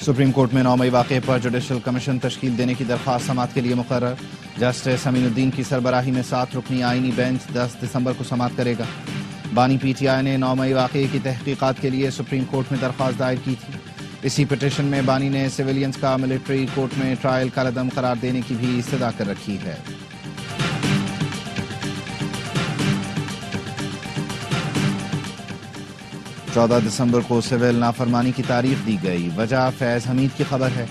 Supreme court میں 9 مئی واقعے پر judicial commission تشکیل دینے کی درخواست سماعت کے لیے مقرر. جسٹس امین الدین کی سربراہی میں 7 رکنی آئینی بینچ 10 دسمبر کو سماعت کرے گا. بانی پی ٹی آئی نے 9 مئی واقعے کی تحقیقات کے لیے سپریم کورٹ میں درخواست دائر کی تھی. اسی پٹیشن میں بانی نے سویلینز کا ملٹری کورٹ میں ٹرائل کالعدم قرار دینے کی بھی استدعا کر رکھی ہے. چودہ دسمبر کو سول نافرمانی کی تاریخ دی گئی. وجہ فیض حمید کی خبر ہے.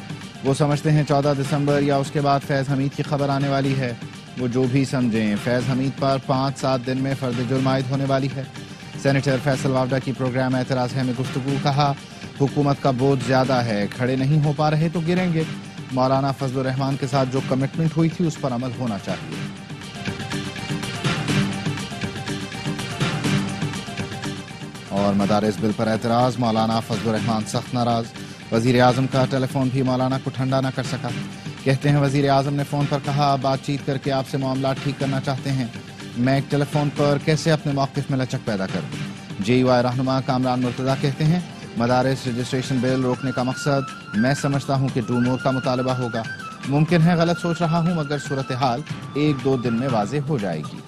وہ سمجھتے ہیں 14 دسمبر یا اس کے بعد فیض حمید کی خبر آنے والی ہے. وہ جو بھی سمجھیں. فیض حمید پر 5-7 دن میں فرد جرم عائد ہونے والی ہے. سینیٹر فیصل واوڈا کی پروگرام اعتراض ہے میں گفتگو. کہا حکومت کا بوجھ زیادہ ہے, کھڑے نہیں ہو پا رہے تو گریں گے. مولانا فضل الرحمان کے ساتھ جو کمٹمنٹ ہوئی تھی اس پر عمل ہونا چاہیے. اور مدارس بل پر اعتراض. مولانا فضل الرحمان سخت ناراض. وزیر اعظم کا ٹیلی فون بھی مولانا کو ٹھنڈا نہ کر سکا. کہتے ہیں وزیر اعظم نے فون پر کہا بات چیت کر کے آپ سے معاملات ٹھیک کرنا چاہتے ہیں. میں ایک ٹیلی فون پر کیسے اپنے موقف میں لچک پیدا کروں. جے یو آئی رہنما کامران مرتضیٰ کہتے ہیں مدارس رجسٹریشن بل روکنے کا مقصد میں سمجھتا ہوں کہ ڈو مور کا مطالبہ ہوگا. ممکن ہے غلط سوچ رہا ہوں مگر صورتحال 1-2 دن میں واضح ہو جائے گی.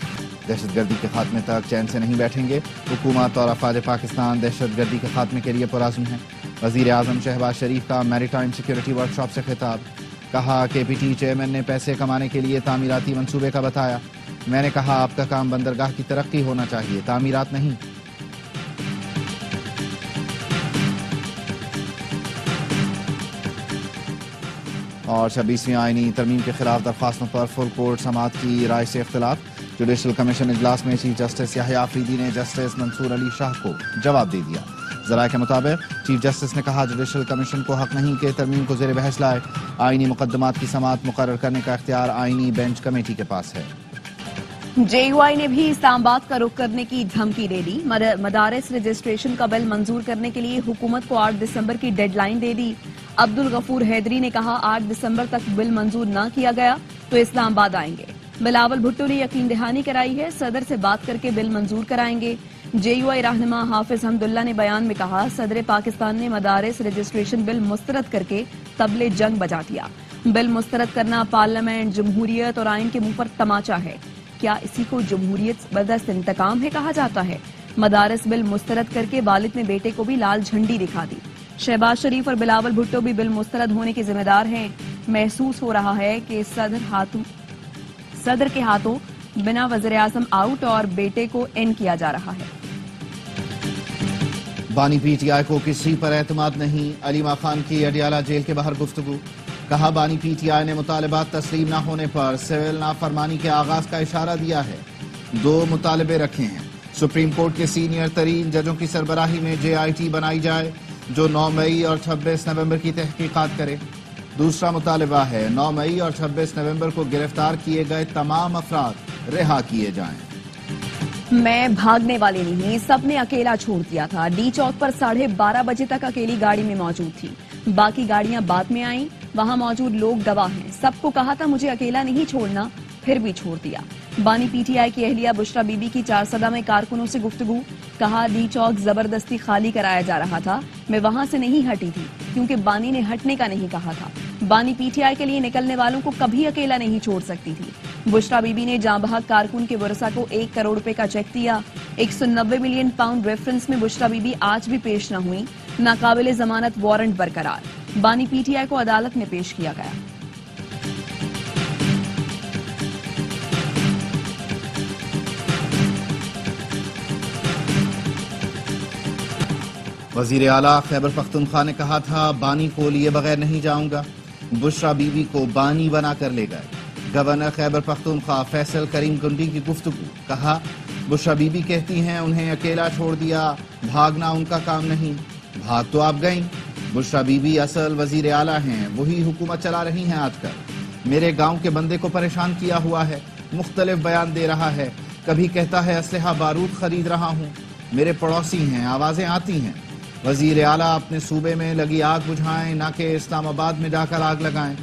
دہشت گردی کے خاتمے تک چین سے نہیں بیٹھیں گے. حکومت اور افواج پاکستان دہشت گردی کے خاتمے کے لیے پرعزم ہیں. وزیر اعظم شہباز شریف کا میری ٹائم سیکیورٹی ورکشاپ سے خطاب. کہا کہ پی ٹی چیئرمین نے پیسے کمانے کے لیے تعمیراتی منصوبے کا بتایا. میں نے کہا آپ کا کام بندرگاہ کی ترقی ہونا چاہیے, تعمیرات نہیں. اور 26ویں آئینی ترمیم کے خلاف درخواستوں پر فل کورٹ سماعت کی رائے سے اختلاف. جوڈیشل کمیشن اجلاس میں چیف جسٹس یحییٰ آفریدی نے جسٹس منصور علی شاہ کو جواب دے دیا. ذرائع کے مطابق چیف جسٹس نے کہا جوڈیشل کمیشن کو حق نہیں کہ ترمیم کو زیر بحث لائے. آئینی مقدمات کی سماعت مقرر کرنے کا اختیار آئینی بینچ کمیٹی کے پاس ہے. جے یو آئی نے بھی اسلام آباد کا رخ کرنے کی دھمکی دے دی. مدارس رجسٹریشن کا بل منظور کرنے کے لیے حکومت کو 8 دسمبر کی ڈیڈ لائن دے دی. عبدالغفور حیدری نے کہا 8 دسمبر تک بل منظور نہ کیا گیا تو اسلام آباد آئیں گے. بلاول بھٹو نے یقین دہانی کرائی ہے صدر سے بات کر کے بل منظور کرائیں گے. جے یو آئی رہنما حافظ حمداللہ نے بیان میں کہا صدر پاکستان نے مدارس رجسٹریشن بل مسترد کر کے طبل جنگ بجا دیا. بل مسترد کرنا پارلیمنٹ, جمہوریت اور آئین کے منہ پر تماچا ہے. کیا اسی کو جمہوریت زبردست انتقام ہے کہا جاتا ہے. مدارس بل مسترد کر کے والد نے بیٹے کو بھی لال جھنڈی دکھا دی. شہباز شریف اور بلاول بھٹو بھی بل مسترد ہونے کے ذمہ دار ہیں. محسوس ہو رہا ہے کہ صدر کے ہاتھوں بنا وزیر اعظم آؤٹ اور بیٹے کو ان کیا جا رہا ہے. بانی پی ٹی آئی کو کسی پر اعتماد نہیں. علیمہ خان کی اڈیالہ جیل کے باہر گفتگو. کہا بانی پی ٹی آئی نے مطالبات تسلیم نہ ہونے پر سول نافرمانی کے آغاز کا اشارہ دیا ہے. 2 مطالبے رکھے ہیں. سپریم کورٹ کے سینئر ترین ججوں کی سربراہی میں جے آئی ٹی بنائی جائے جو 9 مئی اور 26 نومبر کی تحقیقات کرے. دوسرا مطالبہ ہے 9 مئی اور 26 نومبر کو گرفتار کیے گئے تمام افراد رہا کیے جائیں. میں بھاگنے والی نہیں, سب نے اکیلا چھوڑ دیا تھا. ڈی چوک پر 12:30 بجے تک اکیلی گاڑی میں موجود تھی. باقی گاڑیاں بعد میں آئیں. وہاں موجود لوگ گواہ ہیں. سب کو کہا تھا مجھے اکیلا نہیں چھوڑنا, پھر بھی چھوڑ دیا. بانی پی ٹی آئی کی اہلیہ بشرا بی بی کی 4 صدہ میں کارکنوں سے گفتگو. کہا ڈی چوک زبردستی خالی کرایا جا رہا تھا. میں وہاں سے نہیں ہٹی تھی کیونکہ بانی نے ہٹنے کا نہیں کہا تھا. بانی پی ٹی آئی کے لیے نکلنے والوں کو کبھی اکیلا نہیں چھوڑ سکتی تھی. بشرا بی بی نے جاں بحق کارکن کے ورثاء کو 1 کروڑ روپے کا چیک دیا. 190 ملین پاؤنڈ ریفرنس میں بشرا بی بی آج بھی پیش نہ ہوئی. ناقابل ضمانت وارنٹ برقرار. بانی پی ٹی آئی کو عدالت میں پیش کیا گیا. وزیر اعلیٰ خیبر پختونخوا نے کہا تھا بانی کو لیے بغیر نہیں جاؤں گا. بشرا بی بی کو بانی بنا کر لے گئے. گورنر خیبر پختونخوا فیصل کریم گنڈی کی گفتگو. کہا بشرا بی بی کہتی ہیں انہیں اکیلا چھوڑ دیا, بھاگنا ان کا کام نہیں. بھاگ تو آپ گئیں. بشرا بی بی اصل وزیر اعلیٰ ہیں, وہی حکومت چلا رہی ہیں آج کل. میرے گاؤں کے بندے کو پریشان کیا ہوا ہے, مختلف بیان دے رہا ہے. کبھی کہتا ہے اسلحہ بارود خرید رہا ہوں. میرے پڑوسی ہیں, آوازیں آتی ہیں. وزیر اعلیٰ اپنے صوبے میں لگی آگ بجھائیں نہ کہ اسلام آباد میں جا کر آگ لگائیں.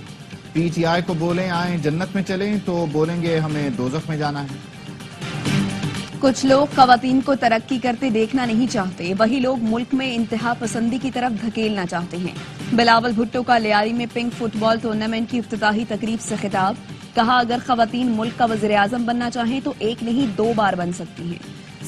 پی ٹی آئی کو بولیں آئیں جنت میں چلیں تو بولیں گے ہمیں دوزخ میں جانا ہے. کچھ لوگ خواتین کو ترقی کرتے دیکھنا نہیں چاہتے، وہی لوگ ملک میں انتہا پسندی کی طرف دھکیلنا چاہتے ہیں۔ بلاول بھٹو کا لیاری میں پنک فٹ بال ٹورنامنٹ کی افتتاحی تقریب سے خطاب، کہا اگر خواتین ملک کا وزیر اعظم بننا چاہیں تو ایک نہیں 2 بار بن سکتی ہیں۔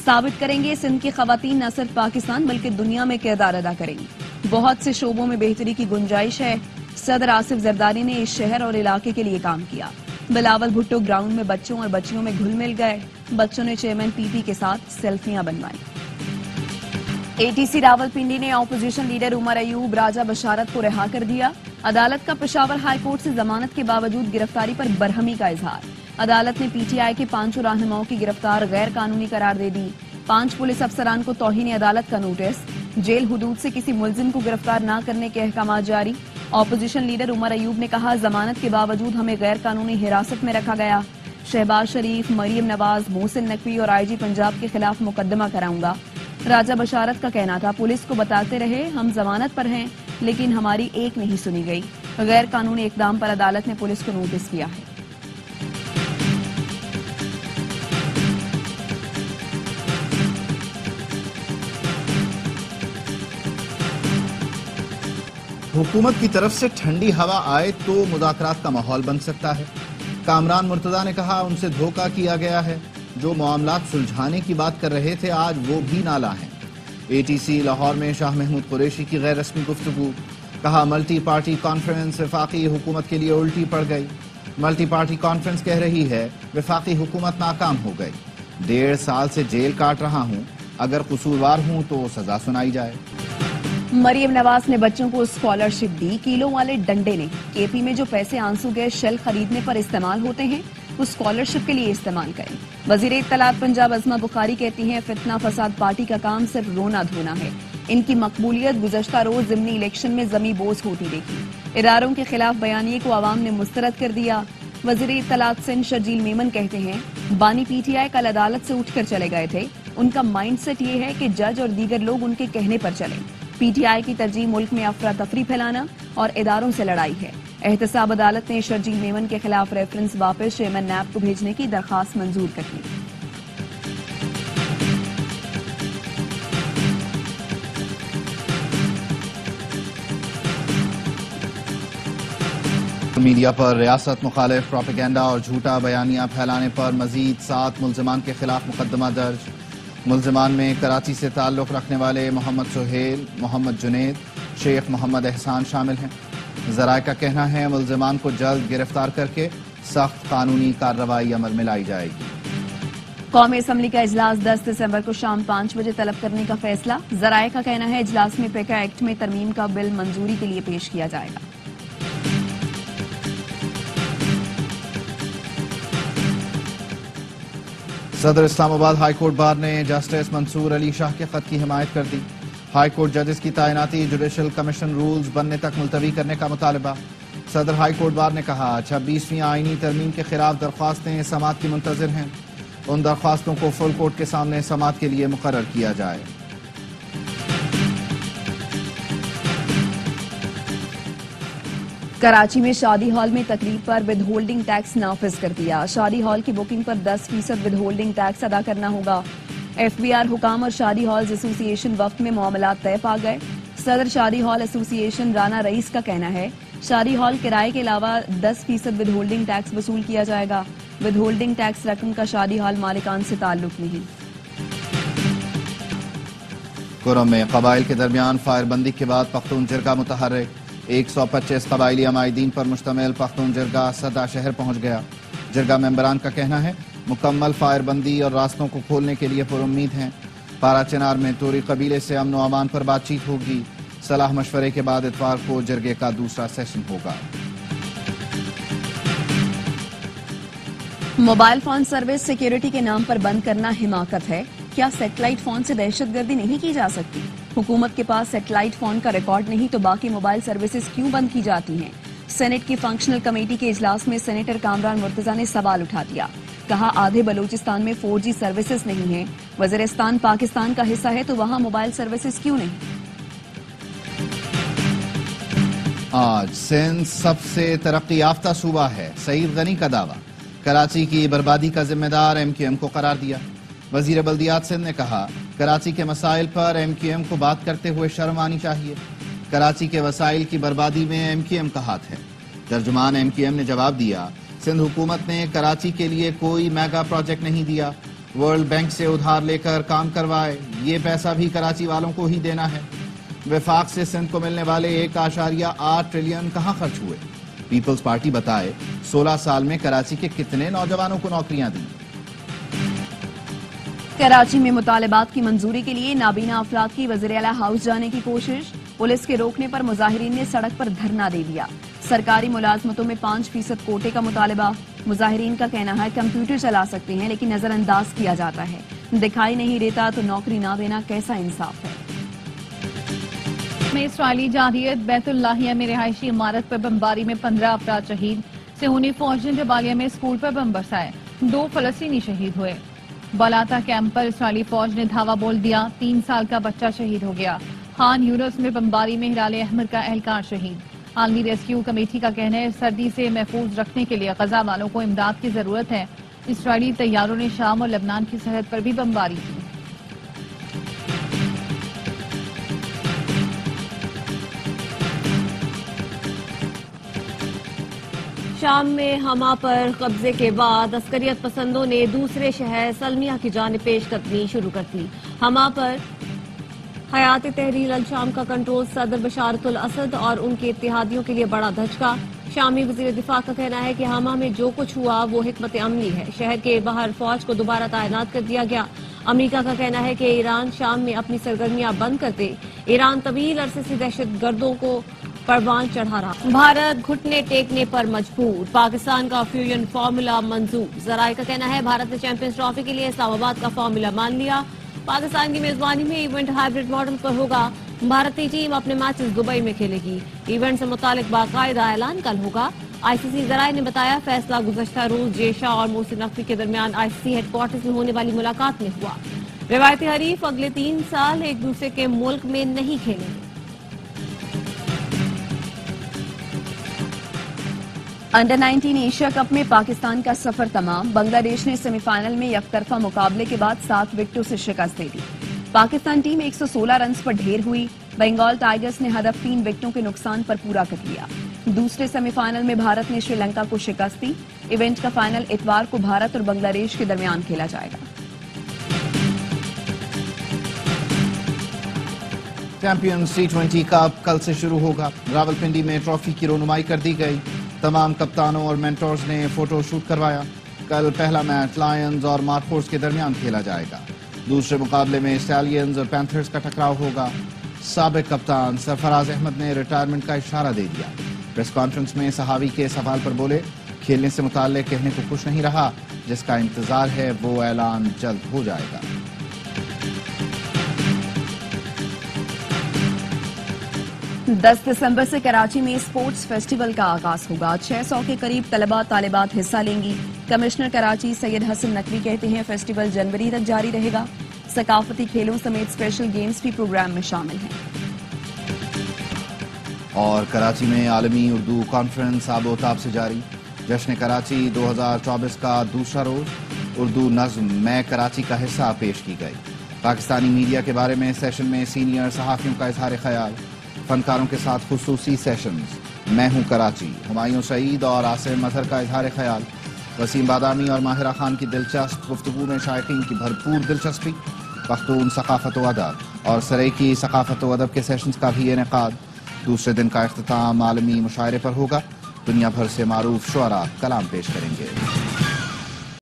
ثابت کریں گے سندھ کی خواتین نہ صرف پاکستان بلکہ دنیا میں کردار ادا کریں گی۔ بہت سے شعبوں میں بہتری کی گنجائش ہے۔ صدر آصف زرداری نے اس شہر اور علاقے کے لیے کام کیا۔ بلاول بھٹو گراؤنڈ میں بچوں اور بچیوں میں گھل مل گئے۔ بچوں نے چیئرمین پی پی کے ساتھ سیلفیاں بنوائیں۔ اے ٹی سی راولپنڈی نے اپوزیشن لیڈر عمر ایوب راجہ بشارت کو رہا کر دیا۔ عدالت کا پشاور ہائی کورٹ سے ضمانت کے باوجود گرفتاری پر برہمی کا اظہار۔ عدالت نے پی ٹی آئی کے 5 رہنماؤں کی گرفتار غیر قانونی قرار دے دی۔ 5 پولیس افسران کو توہین عدالت کا نوٹس۔ جیل حدود سے کسی ملزم کو گرفتار نہ کرنے کے احکامات جاری۔ اپوزیشن لیڈر عمر ایوب نے کہا ضمانت کے باوجود ہمیں غیر قانونی حراست میں رکھا گیا۔ شہباز شریف، مریم نواز، محسن نقوی اور آئی جی پنجاب کے خلاف مقدمہ کراؤں گا۔ راجہ بشارت کا کہنا تھا پولیس کو بتاتے رہے ہم ضمانت پر ہیں لیکن ہماری ایک نہیں سنی گئی۔ غیر قانونی اقدام پر عدالت نے پولیس کو نوٹس کیا ہے۔ حکومت کی طرف سے ٹھنڈی ہوا آئے تو مذاکرات کا ماحول بن سکتا ہے۔ کامران مرتضیٰ نے کہا ان سے دھوکہ کیا گیا ہے، جو معاملات سلجھانے کی بات کر رہے تھے آج وہ بھی نالا ہیں۔ اے ٹی سی لاہور میں شاہ محمود قریشی کی غیر رسمی گفتگو، کہا ملٹی پارٹی کانفرنس وفاقی حکومت کے لیے الٹی پڑ گئی۔ ملٹی پارٹی کانفرنس کہہ رہی ہے وفاقی حکومت ناکام ہو گئی۔ 1.5 سال سے جیل کاٹ رہا ہوں، اگر قصوروار ہوں تو سزا سنائی جائے۔ مریم نواز نے بچوں کو اسکالرشپ دی، کیلوں والے ڈنڈے نے۔ کے پی میں جو پیسے آنسو گیس شیل خریدنے پر استعمال ہوتے ہیں وہ اسکالرشپ کے لیے استعمال کریں۔ وزیر اطلاعات پنجاب عظمہ بخاری کہتی ہیں فتنہ فساد پارٹی کا کام صرف رونا دھونا ہے۔ ان کی مقبولیت گزشتہ روز ضمنی الیکشن میں زمیں بوس ہوتی دیکھی۔ اداروں کے خلاف بیانیے کو عوام نے مسترد کر دیا۔ وزیر اطلاعات سندھ شرجیل میمن کہتے ہیں بانی پی ٹی آئی کل عدالت سے اٹھ کر چلے گئے تھے۔ ان کا مائنڈ سیٹ یہ ہے کہ جج اور دیگر لوگ ان کے کہنے پر چلیں۔ پی ٹی آئی کی ترجیح ملک میں افراتفری پھیلانا اور اداروں سے لڑائی ہے۔ احتساب عدالت نے شرجیل میمن کے خلاف ریفرنس واپس چیئرمین نیب کو بھیجنے کی درخواست منظور کر لی۔ میڈیا پر ریاست مخالف پروپیگنڈا اور جھوٹا بیانیہ پھیلانے پر مزید 7 ملزمان کے خلاف مقدمہ درج۔ ملزمان میں کراچی سے تعلق رکھنے والے محمد سہیل، محمد جنید، شیخ محمد احسان شامل ہیں۔ ذرائع کا کہنا ہے ملزمان کو جلد گرفتار کر کے سخت قانونی کارروائی عمل میں لائی جائے گی۔ قومی اسمبلی کا اجلاس 10 دسمبر کو شام 5 بجے طلب کرنے کا فیصلہ۔ ذرائع کا کہنا ہے اجلاس میں پیکا ایکٹ میں ترمیم کا بل منظوری کے لیے پیش کیا جائے گا۔ صدر اسلام آباد ہائی کورٹ بار نے جسٹس منصور علی شاہ کے خط کی حمایت کر دی۔ ہائی کورٹ ججز کی تعیناتی جوڈیشل کمیشن رولز بننے تک ملتوی کرنے کا مطالبہ۔ صدر ہائی کورٹ بار نے کہا 26ویں آئینی ترمیم کے خلاف درخواستیں سماعت کی منتظر ہیں۔ ان درخواستوں کو فل کورٹ کے سامنے سماعت کے لیے مقرر کیا جائے۔ کراچی میں شادی ہال میں تقریب پر ود ہولڈنگ ٹیکس نافذ کر دیا۔ شادی ہال کی بکنگ پر 10% ود ہولڈنگ ٹیکس ادا کرنا ہوگا۔ ایف بی آر حکام اور شادی ہالز ایسوسی ایشن وفد میں معاملات طے پا گئے۔ صدر شادی ہال ایسوسی ایشن رانا رئیس کا کہنا ہے شادی ہال کرائے کے علاوہ 10% ود ہولڈنگ ٹیکس وصول کیا جائے گا۔ ود ہولڈنگ ٹیکس رقم کا شادی ہال مالکان سے تعلق نہیں۔ کرم میں قبائل کے درمیان فائر بندی کے بعد پختون جرگہ متحرک۔ 125 قبائلی عمائدین پر مشتمل پختون جرگہ سدا شہر پہنچ گیا۔ جرگہ ممبران کا کہنا ہے مکمل فائر بندی اور راستوں کو کھولنے کے لیے پرامید ہیں۔ پارا چنار میں توری قبیلے سے امن و امان پر بات چیت ہوگی۔ صلاح مشورے کے بعد اتوار کو جرگے کا دوسرا سیشن ہوگا۔ موبائل فون سروس سیکیورٹی کے نام پر بند کرنا حماقت ہے۔ کیا سیٹلائٹ فون سے دہشت گردی نہیں کی جا سکتی؟ حکومت کے پاس سیٹلائٹ فون کا ریکارڈ نہیں تو باقی موبائل سروسز کیوں بند کی جاتی ہیں؟ سینٹ کی فنکشنل کمیٹی کے اجلاس میں سینیٹر کامران مرتضیٰ نے سوال اٹھا دیا۔ کہا آدھے بلوچستان میں 4G سروسز نہیں ہیں۔ وزیرستان پاکستان کا حصہ ہے تو وہاں موبائل سروسز کیوں نہیں؟ آج سندھ سب سے ترقی یافتہ صوبہ ہے، سعید غنی کا دعویٰ۔ کراچی کی بربادی کا ذمہ دار ایم کیو ایم کو قرار دیا۔ وزیر بلدیات سندھ نے کہا کراچی کے مسائل پر ایم کیو ایم کو بات کرتے ہوئے شرم آنی چاہیے. کراچی کے وسائل کی بربادی میں ایم کیو ایم کا ہاتھ ہے. ترجمان ایم کیو ایم نے جواب دیا سندھ حکومت نے کراچی کے لیے کوئی میگا پروجیکٹ نہیں دیا. ورلڈ بینک سے ادھار لے کر کام کروائے. یہ پیسہ بھی کراچی والوں کو ہی دینا ہے. وفاق سے سندھ کو ملنے والے 1.8 ٹریلین کہاں خرچ ہوئے؟ پیپلز پارٹی بتائے 16 سال میں کراچی کے کتنے نوجوانوں کو نوکریاں دیں. کراچی میں مطالبات کی منظوری کے لیے نابینا افراد کی وزیر اعلیٰ ہاؤس جانے کی کوشش. پولیس کے روکنے پر مظاہرین نے سڑک پر دھرنا دے دیا. سرکاری ملازمتوں میں 5% کوٹے کا مطالبہ. مظاہرین کا کہنا ہے کمپیوٹر چلا سکتے ہیں لیکن نظر انداز کیا جاتا ہے. دکھائی نہیں دیتا تو نوکری نہ دینا کیسا انصاف ہے؟ میں اسرائیلی جارحیت بیت اللہیہ میں رہائشی عمارت پر بمباری میں 15 افراد شہید. صہیونی فوج نے جبالیہ میں اسکول پر بم برسائے. 2 فلسطینی شہید ہوئے. بالاتا کیمپ پر اسرائیلی فوج نے دھاوا بول دیا. 3 سال کا بچہ شہید ہو گیا. خان یونس میں بمباری میں ہلال احمر کا اہلکار شہید. عالمی ریسکیو کمیٹی کا کہنا ہے سردی سے محفوظ رکھنے کے لیے غزہ والوں کو امداد کی ضرورت ہے. اسرائیلی طیاروں نے شام اور لبنان کی سرحد پر بھی بمباری کی. شام میں حما پر قبضے کے بعد عسکریت پسندوں نے دوسرے شہر سلمیہ کی جانب پیش قدمی شروع کر دی. حما پر حیات تحریر الشام کا کنٹرول صدر بشارت الاسد اور ان کے اتحادیوں کے لیے بڑا دھچکا. شامی وزیر دفاع کا کہنا ہے کہ حما میں جو کچھ ہوا وہ حکمت عملی ہے. شہر کے باہر فوج کو دوبارہ تعینات کر دیا گیا. امریکہ کا کہنا ہے کہ ایران شام میں اپنی سرگرمیاں بند کر دے. ایران طویل عرصے سے دہشت گردوں کو پروان چڑھا رہا. بھارت گھٹنے ٹیکنے پر مجبور. پاکستان کا فیوژن فارمولا منظور. ذرائع کا کہنا ہے بھارت نے چیمپئنز ٹرافی کے لیے اسلام آباد کا فارمولا مان لیا. پاکستان کی میزبانی میں ایونٹ ہائیبرڈ ماڈل پر ہوگا. بھارتی ٹیم اپنے میچز دبئی میں کھیلے گی. ایونٹ سے متعلق باقاعدہ اعلان کل ہوگا. آئی سی سی ذرائع نے بتایا فیصلہ گزشتہ روز جے شاہ اور محسن نقوی کے درمیان آئی سی سی ہیڈ کوارٹرز میں ہونے والی ملاقات میں ہوا. روایتی حریف اگلے 3 سال ایک دوسرے کے ملک میں نہیں کھیلیں گے. انڈر 19 ایشیا کپ میں پاکستان کا سفر تمام. بنگلہ دیش نے سیمی فائنل میں یک طرفہ مقابلے کے بعد 7 وکٹوں سے شکست دے دی. پاکستان ٹیم 116 رنز پر ڈھیر ہوئی. بنگال ٹائیگرز نے ہدف 3 وکٹوں کے نقصان پر پورا کر لیا. دوسرے سیمی فائنل میں بھارت نے شری لنکا کو شکست دی. ایونٹ کا فائنل اتوار کو بھارت اور بنگلہ دیش کے درمیان کھیلا جائے گا. چیمپئنز T20 کپ کل سے شروع ہوگا. راولپنڈی میں ٹرافی کی رونمائی کر دی گئی. تمام کپتانوں اور مینٹورز نے فوٹو شوٹ کروایا. کل پہلا میچ لائنز اور مارکورز کے درمیان کھیلا جائے گا. دوسرے مقابلے میں اسٹیلینز اور پینتھرز کا ٹکراؤ ہوگا. سابق کپتان سرفراز احمد نے ریٹائرمنٹ کا اشارہ دے دیا. پریس کانفرنس میں صحافی کے سوال پر بولے کھیلنے سے متعلق کہنے کو کچھ نہیں رہا. جس کا انتظار ہے وہ اعلان جلد ہو جائے گا. 10 دسمبر سے کراچی میں اسپورٹس فیسٹیول کا آغاز ہوگا. 600 کے قریب طلباء طالبات حصہ لیں گی. کمشنر کراچی سید حسن نقوی کہتے ہیں فیسٹیول جنوری تک جاری رہے گا. ثقافتی کھیلوں سمیت اسپیشل گیمز بھی پروگرام میں شامل ہیں. اور کراچی میں عالمی اردو کانفرنس آب و تاب سے جاری. جشن کراچی 2024 کا دوسرا روز اردو نظم میں کراچی کا حصہ پیش کی گئی. پاکستانی میڈیا کے بارے میں سیشن میں سینئر صحافیوں کا اظہار خیال. فنکاروں کے ساتھ خصوصی سیشنز. میں ہوں کراچی. ہمایوں سعید اور عاصم مظہر کا اظہار خیال. وسیم بادامی اور ماہرہ خان کی دلچسپ گفتگو میں شائقین کی بھرپور دلچسپی. پختون ثقافت و ادب اور سرائیکی ثقافت و ادب کے سیشنز کا بھی انعقاد. دوسرے دن کا اختتام عالمی مشاعرے پر ہوگا. دنیا بھر سے معروف شعراء کلام پیش کریں گے.